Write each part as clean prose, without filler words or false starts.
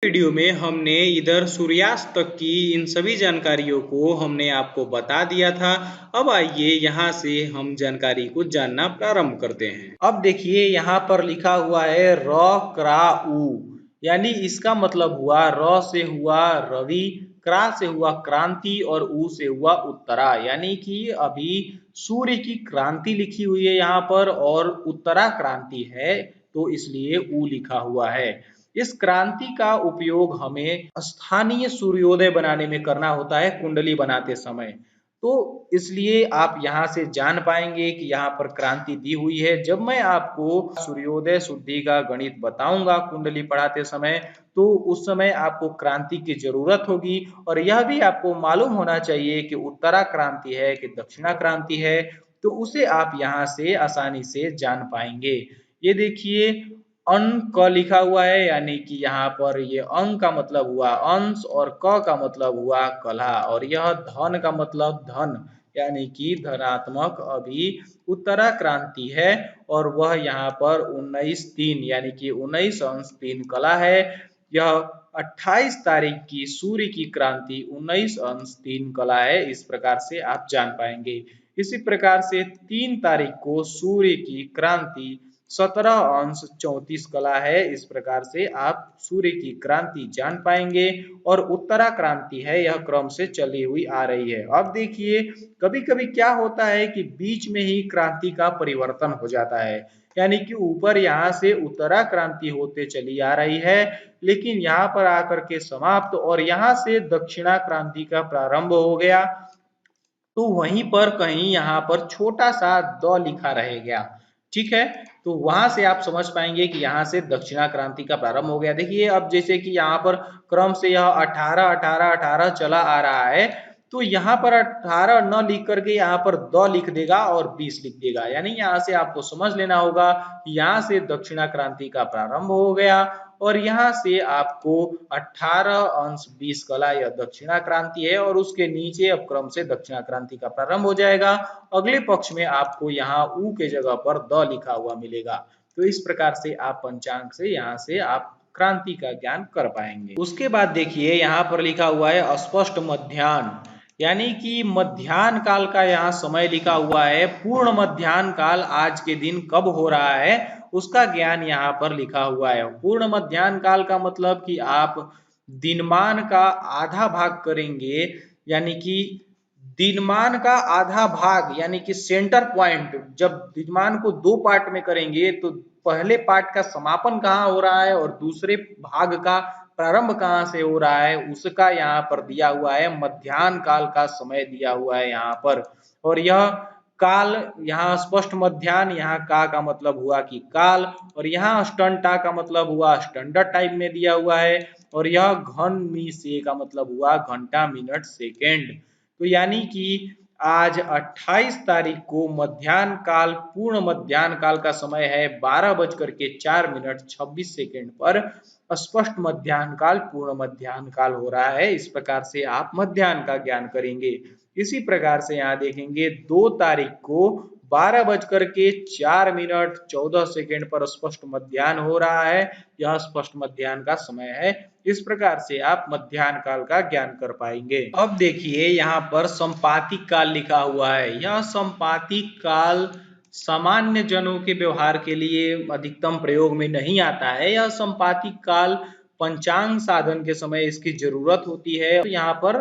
Video में हमने इधर सूर्यास्त तक की इन सभी जानकारियों को हमने आपको बता दिया था। अब आइए यहाँ से हम जानकारी को जानना प्रारंभ करते हैं। अब देखिए यहाँ पर लिखा हुआ है र क्रा उ, यानी इसका मतलब हुआ र से हुआ रवि, क्रा से हुआ क्रांति और उ से हुआ उत्तरा, यानी कि अभी सूर्य की क्रांति लिखी हुई है यहाँ पर और उत्तरा क्रांति है, तो इसलिए उ लिखा हुआ है। इस क्रांति का उपयोग हमें स्थानीय सूर्योदय बनाने में करना होता है कुंडली बनाते समय। तो इसलिए आप यहाँ से जान पाएंगे कि यहाँ पर क्रांति दी हुई है। जब मैं आपको सूर्योदय शुद्धि का गणित बताऊंगा कुंडली पढ़ाते समय, तो उस समय आपको क्रांति की जरूरत होगी और यह भी आपको मालूम होना चाहिए कि उत्तरा क्रांति है कि दक्षिणा क्रांति है, तो उसे आप यहाँ से आसानी से जान पाएंगे। ये देखिए अन क लिखा हुआ है, यानी कि यहाँ पर ये अं का मतलब हुआ अंश और क का मतलब हुआ कलह, और यह धन का मतलब धन, यानी कि धनात्मक अभी उत्तरा क्रांति है और वह यहाँ पर 19 3 यानी कि 19 अंश 3 कला है। यह 28 तारीख की सूर्य की क्रांति 19 अंश 3 कला है, इस प्रकार से आप जान पाएंगे। इसी प्रकार से 3 तारीख को सूर्य की क्रांति 17 अंश 34 कला है, इस प्रकार से आप सूर्य की क्रांति जान पाएंगे। और उत्तरा क्रांति है, यह क्रम से चली हुई आ रही है। अब देखिए कभी कभी क्या होता है कि बीच में ही क्रांति का परिवर्तन हो जाता है, यानी कि ऊपर यहाँ से उत्तरा क्रांति होते चली आ रही है, लेकिन यहाँ पर आकर के समाप्त और यहाँ से दक्षिणा क्रांति का प्रारंभ हो गया। तो वहीं पर कहीं यहाँ पर छोटा सा द लिखा रह गया, ठीक है। तो वहां से आप समझ पाएंगे कि यहाँ से दक्षिणा क्रांति का प्रारंभ हो गया। देखिए अब जैसे कि यहाँ पर क्रम से यह 18 18 18 चला आ रहा है, तो यहाँ पर 18 न लिख करके यहाँ पर द लिख देगा और 20 लिख देगा, यानी यहाँ से आपको समझ लेना होगा कि यहाँ से दक्षिणा क्रांति का प्रारंभ हो गया और यहाँ से आपको 18 अंश 20 कला यह दक्षिणा क्रांति है और उसके नीचे अब क्रम से दक्षिणा क्रांति का प्रारंभ हो जाएगा। अगले पक्ष में आपको यहाँ ऊ के जगह पर द लिखा हुआ मिलेगा। तो इस प्रकार से आप पंचांग से यहाँ से आप क्रांति का ज्ञान कर पाएंगे। उसके बाद देखिए यहाँ पर लिखा हुआ है अस्पष्ट मध्याह्न, यानी कि मध्याह्न काल का यहाँ समय लिखा हुआ है। पूर्ण मध्याह्न काल आज के दिन कब हो रहा है उसका ज्ञान यहाँ पर लिखा हुआ है। पूर्ण मध्याह्न काल का मतलब कि आप दिनमान का आधा भाग करेंगे, यानी कि दिनमान का आधा भाग यानी कि सेंटर पॉइंट, जब दिनमान को दो पार्ट में करेंगे तो पहले पार्ट का समापन कहाँ हो रहा है और दूसरे भाग का प्रारंभ कहाँ से हो रहा है उसका यहाँ पर दिया हुआ है। मध्याह्न काल का समय दिया हुआ है यहाँ पर, और यह काल यहाँ स्पष्ट मध्याह्न, यहाँ का मतलब हुआ कि काल, और यहाँ स्टंटा का मतलब हुआ स्टैंडर्ड टाइम में दिया हुआ है, और यह घन मी से का मतलब हुआ घंटा मिनट सेकेंड। तो यानी कि आज 28 तारीख को मध्याह्न काल पूर्ण मध्याह्न काल का समय है 12:04 मिनट 26 सेकेंड पर स्पष्ट मध्याह्न काल पूर्ण मध्याह्न काल हो रहा है। इस प्रकार से आप मध्याह्न का ज्ञान करेंगे। इसी प्रकार से यहाँ देखेंगे 2 तारीख को 12:04 मिनट 14 सेकेंड पर स्पष्ट मध्याह्न हो रहा है, यह स्पष्ट मध्याह्न का समय है। इस प्रकार से आप मध्याह्न काल का ज्ञान कर पाएंगे। अब देखिए यहाँ पर संपातिक काल लिखा हुआ है। यह संपातिक काल सामान्य जनों के व्यवहार के लिए अधिकतम प्रयोग में नहीं आता है। यह संपातिक काल पंचांग साधन के समय इसकी जरूरत होती है। तो यहाँ पर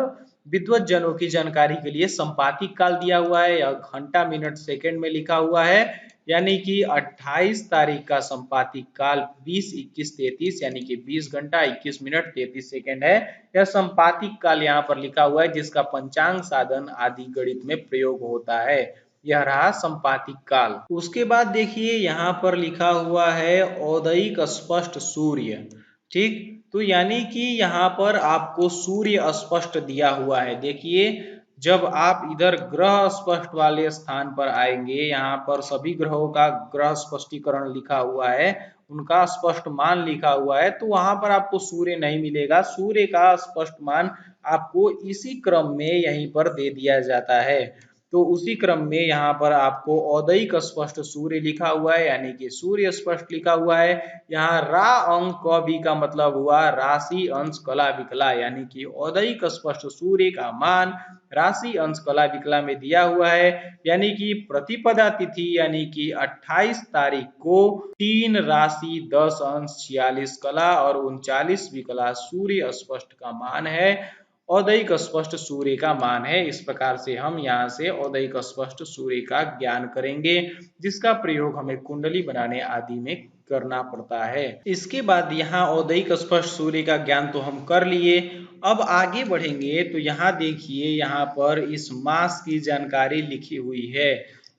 विद्वत जनों की जानकारी के लिए संपातिक काल दिया हुआ है, यह घंटा मिनट सेकंड में लिखा हुआ है, यानी कि 28 तारीख का संपातिक काल 20:21:33 यानी कि 20 घंटा 21 मिनट 33 सेकंड है। यह संपातिक काल यहाँ पर लिखा हुआ है जिसका पंचांग साधन आदि गणित में प्रयोग होता है। यह रहा संपातिक काल। उसके बाद देखिए यहाँ पर लिखा हुआ है औदयिक स्पष्ट सूर्य, ठीक। तो यानी कि यहाँ पर आपको सूर्य स्पष्ट दिया हुआ है। देखिए जब आप इधर ग्रह स्पष्ट वाले स्थान पर आएंगे, यहाँ पर सभी ग्रहों का ग्रह स्पष्टीकरण लिखा हुआ है, उनका स्पष्ट मान लिखा हुआ है, तो वहां पर आपको सूर्य नहीं मिलेगा। सूर्य का स्पष्ट मान आपको इसी क्रम में यहीं पर दे दिया जाता है। तो उसी क्रम में यहाँ पर आपको औदयिक स्पष्ट सूर्य लिखा हुआ है, यानी कि सूर्य स्पष्ट लिखा हुआ है। यहाँ रा अंक क भी का मतलब हुआ राशि अंश कला विकला, यानी कि औदयिक स्पष्ट सूर्य का मान राशि अंश कला विकला में दिया हुआ है। यानी कि प्रतिपदा तिथि यानी कि 28 तारीख को 3 राशि 10 अंश 46 कला और 39 विकला सूर्य स्पष्ट का मान है, औदयिक स्पष्ट सूर्य का मान है। इस प्रकार से हम यहाँ से औदयिक स्पष्ट सूर्य का ज्ञान करेंगे, जिसका प्रयोग हमें कुंडली बनाने आदि में करना पड़ता है। इसके बाद यहाँ औदयिक स्पष्ट सूर्य का ज्ञान तो हम कर लिए। अब आगे बढ़ेंगे तो यहाँ देखिए, यहाँ पर इस मास की जानकारी लिखी हुई है।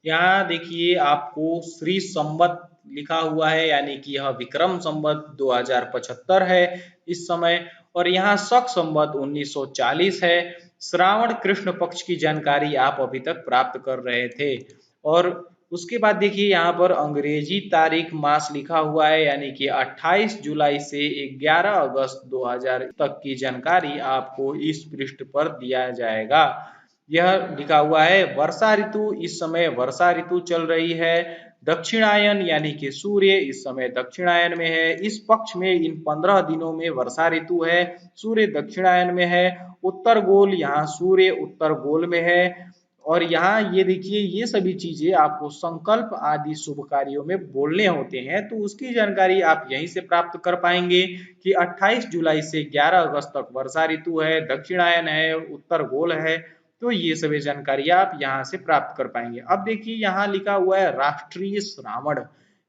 यहाँ देखिए आपको श्री संवत लिखा हुआ है, यानी कि यह विक्रम संवत 2075 है इस समय, और यहाँ शक संवत 1940 है। श्रावण कृष्ण पक्ष की जानकारी आप अभी तक प्राप्त कर रहे थे। और उसके बाद देखिए यहाँ पर अंग्रेजी तारीख मास लिखा हुआ है, यानी कि 28 जुलाई से 11 अगस्त 2000 तक की जानकारी आपको इस पृष्ठ पर दिया जाएगा। यह लिखा हुआ है वर्षा ऋतु, इस समय वर्षा ऋतु चल रही है। दक्षिणायन यानी कि सूर्य इस समय दक्षिणायन में है। इस पक्ष में इन 15 दिनों में वर्षा ऋतु है, सूर्य दक्षिणायन में है। उत्तर गोल, यहाँ सूर्य उत्तर गोल में है। और यहाँ ये देखिए, ये सभी चीजें आपको संकल्प आदि शुभ कार्यों में बोलने होते हैं, तो उसकी जानकारी आप यहीं से प्राप्त कर पाएंगे कि 28 जुलाई से 11 अगस्त तक वर्षा ऋतु है, दक्षिणायन है, उत्तर गोल है। तो ये सभी जानकारी आप यहाँ से प्राप्त कर पाएंगे। अब देखिए यहाँ लिखा हुआ है राष्ट्रीय श्रावण,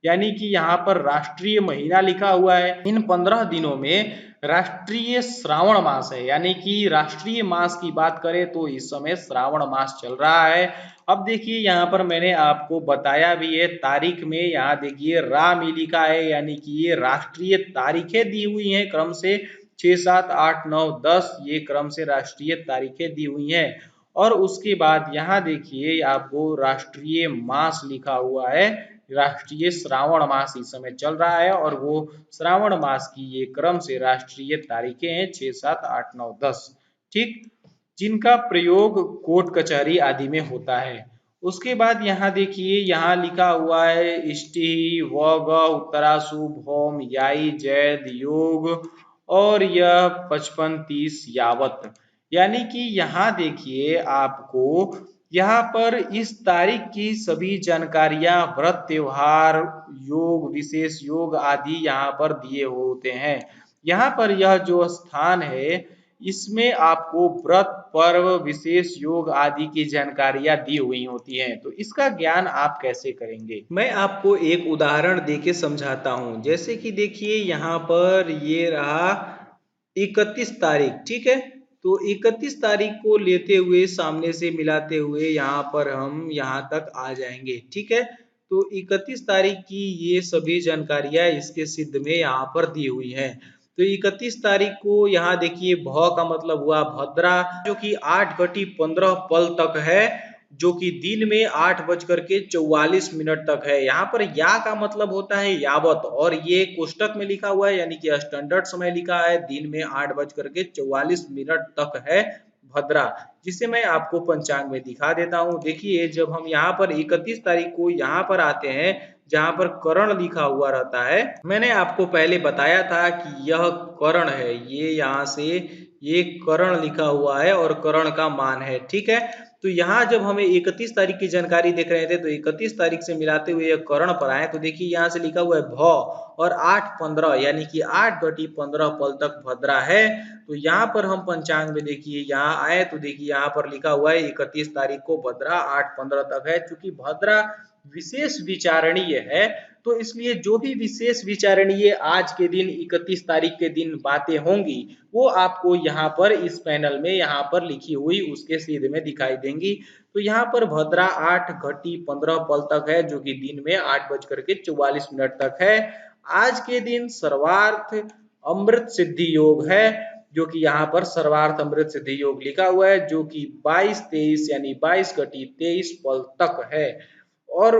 यानी कि यहाँ पर राष्ट्रीय महीना लिखा हुआ है। इन 15 दिनों में राष्ट्रीय श्रावण मास है, यानी कि राष्ट्रीय मास की बात करें तो इस समय श्रावण मास चल रहा है। अब देखिए यहाँ पर मैंने आपको बताया भी है तारीख में, यहाँ देखिए राम लिखा है, यानी कि ये राष्ट्रीय तारीखें दी हुई हैं क्रम से 6, 7, 8, 9, 10, ये क्रम से राष्ट्रीय तारीखें दी हुई हैं। और उसके बाद यहाँ देखिए आपको राष्ट्रीय मास लिखा हुआ है, राष्ट्रीय श्रावण मास इस समय चल रहा है, और वो श्रावण मास की ये क्रम से राष्ट्रीय तारीखें हैं 6, 7, 8, 9, 10, ठीक, जिनका प्रयोग कोर्ट कचहरी आदि में होता है। उसके बाद यहाँ देखिए, यहाँ लिखा हुआ है इष्टि वग उत्तराशु भौम याई जैद योग, और यह 55-30 यावत, यानी कि यहाँ देखिए आपको यहाँ पर इस तारीख की सभी जानकारियां व्रत त्योहार योग विशेष योग आदि यहाँ पर दिए होते हैं। यहाँ पर यह जो स्थान है इसमें आपको व्रत पर्व विशेष योग आदि की जानकारियां दी हुई होती हैं। तो इसका ज्ञान आप कैसे करेंगे, मैं आपको एक उदाहरण देके समझाता हूं। जैसे कि देखिए यहाँ पर ये रहा 31 तारीख, ठीक है। तो 31 तारीख को लेते हुए सामने से मिलाते हुए यहाँ पर हम यहाँ तक आ जाएंगे, ठीक है। तो 31 तारीख की ये सभी जानकारियां इसके सिद्ध में यहाँ पर दी हुई हैं। तो 31 तारीख को यहाँ देखिए भ का मतलब हुआ भद्रा, जो कि 8 घटी 15 पल तक है, जो कि दिन में 8 बज करके 44 मिनट तक है। यहाँ पर या का मतलब होता है यावत, और ये कोष्टक में लिखा हुआ है, यानी कि स्टैंडर्ड समय लिखा है, दिन में 8 बज करके 44 मिनट तक है भद्रा, जिसे मैं आपको पंचांग में दिखा देता हूँ। देखिए जब हम यहाँ पर 31 तारीख को यहाँ पर आते हैं जहाँ पर करण लिखा हुआ रहता है, मैंने आपको पहले बताया था कि यह करण है, ये यहाँ से ये करण लिखा हुआ है और करण का मान है, ठीक है। तो यहाँ जब हमें 31 तारीख की जानकारी देख रहे थे तो 31 तारीख से मिलाते हुए करण पर आए, तो देखिए यहाँ से लिखा हुआ है भ, और 8-15 यानी कि 8 घटी 15 पल तक भद्रा है। तो यहाँ पर हम पंचांग में देखिए यहाँ आए तो देखिए यहाँ पर लिखा हुआ है 31 तारीख को भद्रा 8-15 तक है। चूंकि भद्रा विशेष विचारणीय है, तो इसलिए जो भी विशेष विचारणीय आज के दिन 31 तारीख के दिन बातें होंगी वो आपको यहाँ पर इस पैनल में यहाँ पर लिखी हुई उसके सीधे में दिखाई देंगी। तो यहाँ पर भद्रा 8 घटी 15 पल तक है, जो कि दिन में 8 बज करके 44 मिनट तक है। आज के दिन सर्वार्थ अमृत सिद्धि योग है, जो कि यहाँ पर सर्वार्थ अमृत सिद्धि योग लिखा हुआ है, जो कि 22-23 यानी 22 घटी 23 पल तक है। और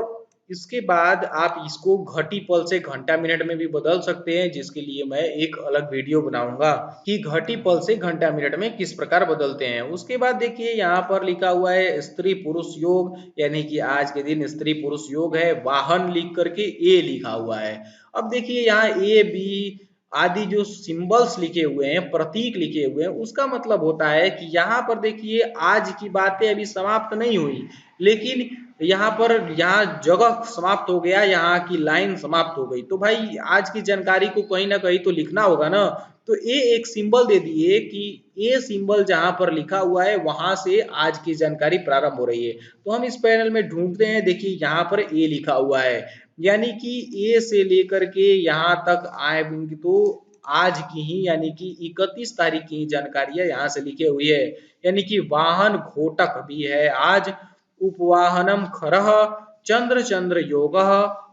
इसके बाद आप इसको घटी पल से घंटा मिनट में भी बदल सकते हैं, जिसके लिए मैं एक अलग वीडियो बनाऊंगा कि घटी पल से घंटा मिनट में किस प्रकार बदलते हैं। उसके बाद देखिए यहाँ पर लिखा हुआ है स्त्री पुरुष योग, यानी कि आज के दिन स्त्री पुरुष योग है। वाहन लिख करके ए लिखा हुआ है। अब देखिए यहाँ ए बी आदि जो सिंबल्स लिखे हुए हैं, प्रतीक लिखे हुए हैं, उसका मतलब होता है कि यहाँ पर देखिए आज की बातें अभी समाप्त नहीं हुई, लेकिन यहाँ पर यहाँ जगह समाप्त हो गया, यहाँ की लाइन समाप्त हो गई। तो भाई आज की जानकारी को कहीं ना कहीं तो लिखना होगा ना। तो ये एक सिंबल दे दिए कि ये सिंबल जहां पर लिखा हुआ है वहां से आज की जानकारी प्रारंभ हो रही है। तो हम इस पैनल में ढूंढते हैं, देखिए यहाँ पर ए लिखा हुआ है, यानी कि ए से लेकर के यहाँ तक आएंगे तो आज की ही यानी कि 31 तारीख की जानकारियां यहाँ से लिखी हुई है। यानी कि वाहन घोटक भी है आज, उपवाहनम खरह, चंद्र चंद्र योग,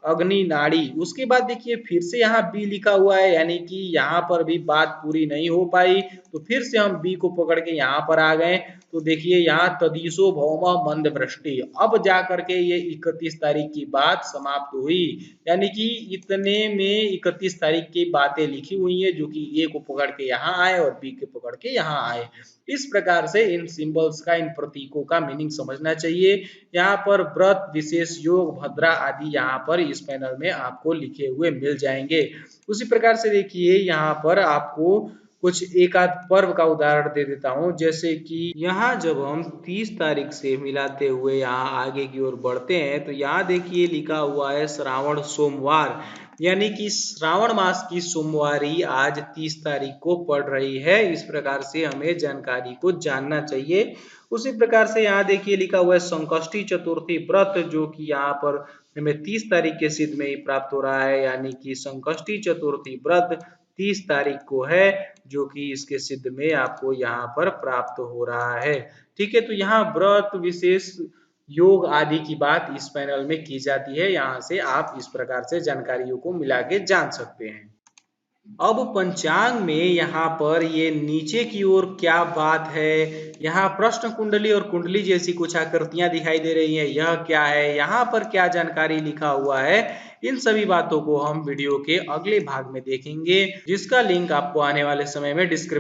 अग्नि नाड़ी। उसके बाद देखिए फिर से यहाँ बी लिखा हुआ है, यानी कि यहाँ पर भी बात पूरी नहीं हो पाई, तो फिर से हम बी को पकड़ के यहाँ पर आ गए। तो देखिए यहाँ तदीसो भौम मंद वृष्टि, अब जा करके ये 31 तारीख की बात समाप्त हुई। यानी कि इतने में 31 तारीख की बातें लिखी हुई है, जो कि ए को पकड़ के यहाँ आए और बी को पकड़ के यहाँ आए। इस प्रकार से इन सिंबल्स का, इन प्रतीकों का मीनिंग समझना चाहिए। यहाँ पर व्रत, विशेष योग, भद्रा आदि यहाँ पर इस पैनल में आपको लिखे हुए मिल जाएंगे। उसी प्रकार से देखिए यहाँ पर आपको कुछ एक आध पर्व का उदाहरण दे देता हूँ। जैसे कि यहाँ जब हम 30 तारीख से मिलाते हुए यहाँ आगे की ओर बढ़ते हैं, तो यहाँ देखिए लिखा हुआ है श्रावण सोमवार, यानी कि श्रावण मास की सोमवारी आज 30 तारीख को पड़ रही है। इस प्रकार से हमें जानकारी को जानना चाहिए। उसी प्रकार से यहाँ देखिए लिखा हुआ है संकष्टी चतुर्थी व्रत, जो कि यहाँ पर हमें 30 तारीख के सिद्ध में ही प्राप्त हो रहा है, यानी कि संकष्टी चतुर्थी व्रत 30 तारीख को है, जो कि इसके सिद्ध में आपको यहाँ पर प्राप्त हो रहा है। ठीक है, तो यहाँ व्रत, विशेष, योग आदि की बात इस पैनल में की जाती है। यहाँ से आप इस प्रकार से जानकारियों को मिला के जान सकते हैं। अब पंचांग में यहाँ पर ये नीचे की ओर क्या बात है, यहाँ प्रश्न कुंडली और कुंडली जैसी कुछ आकृतियां दिखाई दे रही हैं, यह क्या है, यहाँ पर क्या जानकारी लिखा हुआ है, इन सभी बातों को हम वीडियो के अगले भाग में देखेंगे, जिसका लिंक आपको आने वाले समय में डिस्क्रिप्शन